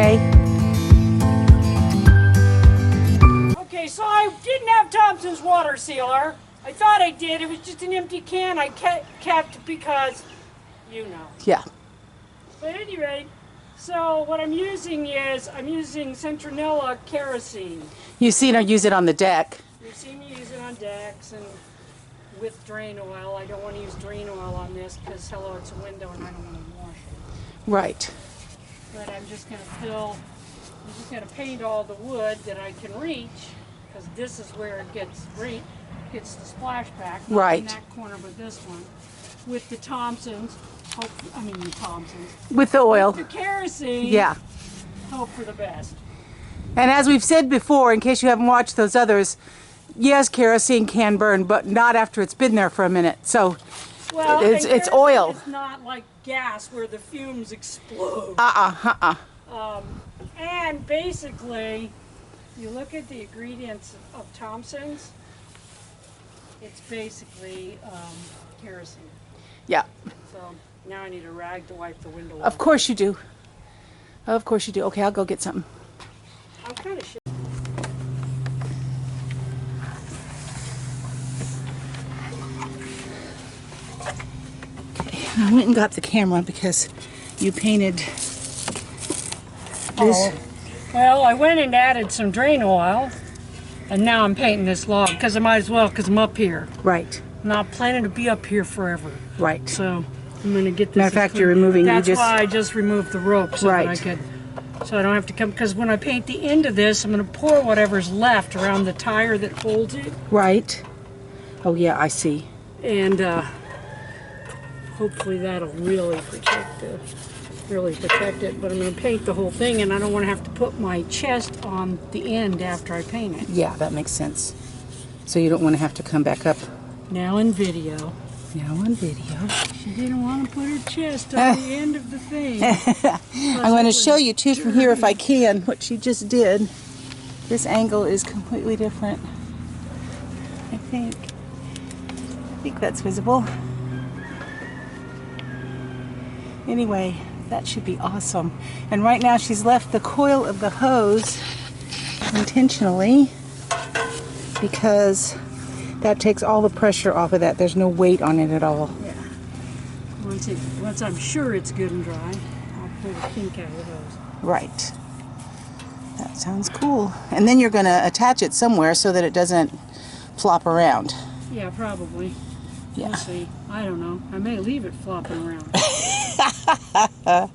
okay? Okay, so I didn't have Thompson's water sealer. I thought I did. It was just an empty can I kept because, you know. Yeah. But anyway, so what I'm using is, I'm using Centronella kerosene. You've seen her use it on the deck. You've seen me use it on decks and with drain oil. I don't want to use drain oil on this because, hello, it's a window and I don't want to wash it. Right. But I'm just going to paint all the wood that I can reach, because this is where it gets the splashback. Not Right. in that corner, but this one. With the Thompsons, the Thompsons. With the oil. With the kerosene. Yeah. Hope for the best. And as we've said before, in case you haven't watched those others, yes, kerosene can burn, but not after it's been there for a minute. So Well, it's oil. It's not like gas where the fumes explode. And basically, you look at the ingredients of Thompson's, it's basically kerosene. Yeah. So now I need a rag to wipe the window off. Of course you do. Of course you do. Okay, I'll go get something. I'm kind of Okay, I went and got the camera because you painted this. Oh. Well, I went and added some drain oil, and now I'm painting this log because I might as well, because I'm up here. Right. I'm not planning to be up here forever. Right. So I'm going to get this. Matter of fact, you're removing. That's why I just removed the rope so Right. that I could, so I don't have to come. Because when I paint the end of this, I'm going to pour whatever's left around the tire that holds it, Right. Oh yeah, I see. and hopefully that'll really protect it. But I'm going to paint the whole thing, and I don't want to have to put my chest on the end after I paint it. Yeah, that makes sense. So you don't want to have to come back up. Now in video. Now on video. She didn't want to put her chest on the end of the thing. I'm going to show you too from here if I can what she just did. This angle is completely different. I think that's visible. Anyway, that should be awesome. And right now she's left the coil of the hose intentionally because that takes all the pressure off of that. There's no weight on it at all. Yeah. Once I'm sure it's good and dry, I'll pull the kink out of the hose. Right. That sounds cool. And then you're going to attach it somewhere so that it doesn't flop around. Yeah, probably. Yeah. We'll see. I don't know. I may leave it flopping around. I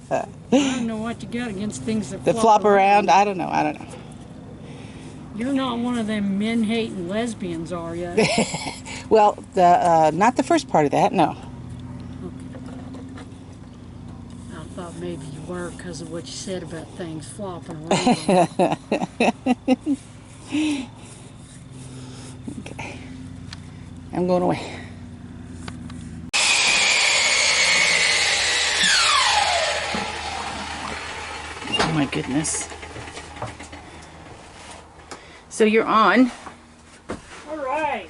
don't know what you got against things that flop around. I don't know. You're not one of them men-hating lesbians, are you? Well, not the first part of that, no. Okay. I thought maybe you were because of what you said about things flopping around. Okay. I'm going away. Oh my goodness. So you're on. All right.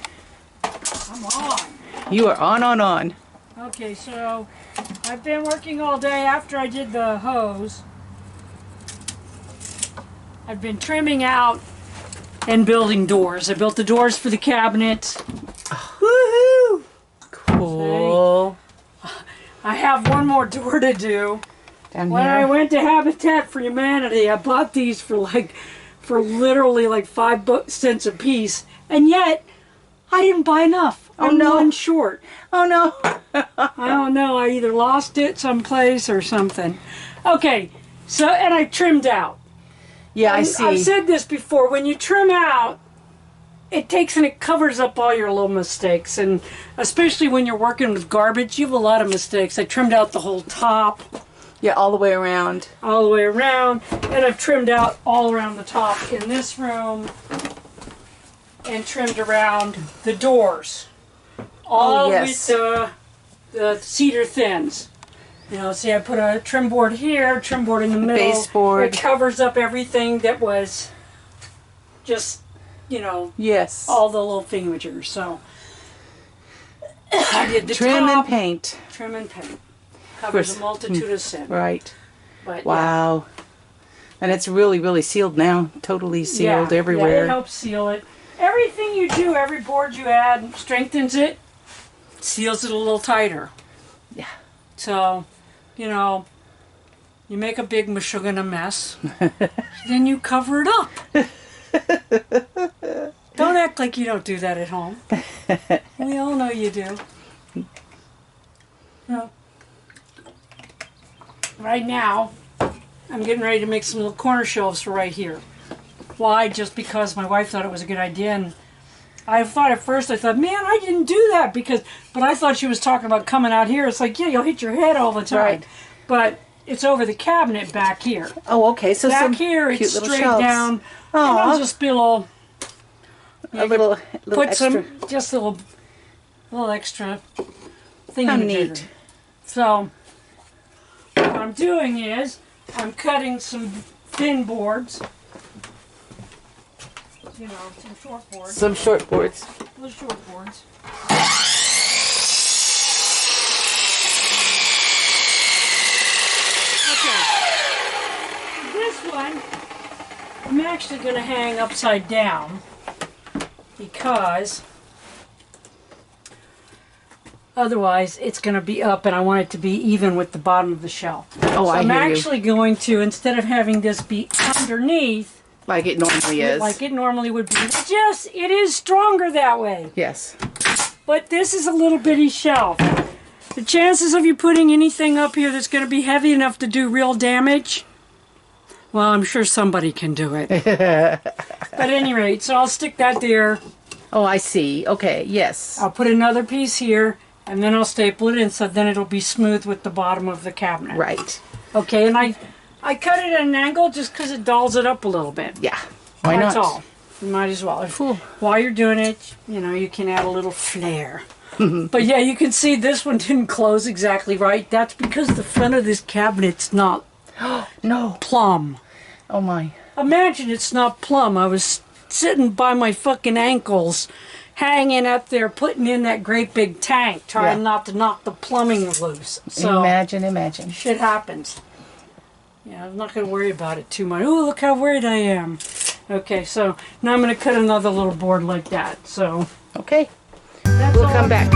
I'm on. You are on. Okay, so I've been working all day after I did the hose. I've been trimming out and building doors. I built the doors for the cabinets. Woohoo! Cool. I have one more door to do. Down When here. I went to Habitat for Humanity, I bought these for literally like 5 cents a piece, and yet I didn't buy enough. I'm one short. Oh no. I don't know. I either lost it someplace or something. Okay, so and I trimmed out. Yeah, I see. I've said this before. When you trim out, it takes and it covers up all your little mistakes, and especially when you're working with garbage, you have a lot of mistakes. I trimmed out the whole top. Yeah, all the way around. All the way around, and I've trimmed out all around the top in this room, and trimmed around the doors. All with the cedar thins. You know, see, I put a trim board here, trim board in the middle. Baseboard. It covers up everything that was just, you know, Yes. all the little thingamajigers. So I did the Trim top, and paint. Trim and paint. Covers a multitude of sin. Right. But Wow. And it's really, really sealed now. Totally sealed everywhere. Yeah, it helps seal it. Everything you do, every board you add, strengthens it, seals it a little tighter. Yeah. So, you know, you make a big mashugana mess, then you cover it up. Don't act like you don't do that at home. We all know you do. No. Right now, I'm getting ready to make some little corner shelves for right here. Why? Just because my wife thought it was a good idea, and I thought at first, I thought, man, I didn't do that but I thought she was talking about coming out here. It's like, yeah, you'll hit your head all the time. Right. But it's over the cabinet back here. Oh, okay. So Back some here, cute it's little straight shelves. down. Aw. And I'll just be a little, Little extra. just a little extra thing. How in the neat. jigger. So, what I'm doing is, I'm cutting some thin boards. You know, some short boards. Some short boards. Little short boards. Okay. This one, I'm actually going to hang upside down because otherwise it's going to be up, and I want it to be even with the bottom of the shelf. Oh, so I I'm hear you. actually going to, instead of having this be underneath, Like it normally is. like it normally would be. It is stronger that way. Yes. But this is a little bitty shelf. The chances of you putting anything up here that's going to be heavy enough to do real damage, well, I'm sure somebody can do it. But at any rate, so I'll stick that there. Oh, I see. Okay, yes. I'll put another piece here, and then I'll staple it in, so then it'll be smooth with the bottom of the cabinet. Right. Okay, and I cut it at an angle just because it dulls it up a little bit. Yeah. Why That's not? all. You might as well. Cool. While you're doing it, you know, you can add a little flair. But yeah, you can see this one didn't close exactly right. That's because the front of this cabinet's not No. plumb. Oh my. Imagine it's not plumb. I was sitting by my fucking ankles, hanging up there, putting in that great big tank, trying not to knock the plumbing loose. So Imagine. shit happens. Yeah, I'm not going to worry about it too much. Oh, look how worried I am. Okay, so now I'm going to cut another little board like that. So Okay. that's We'll all. come back.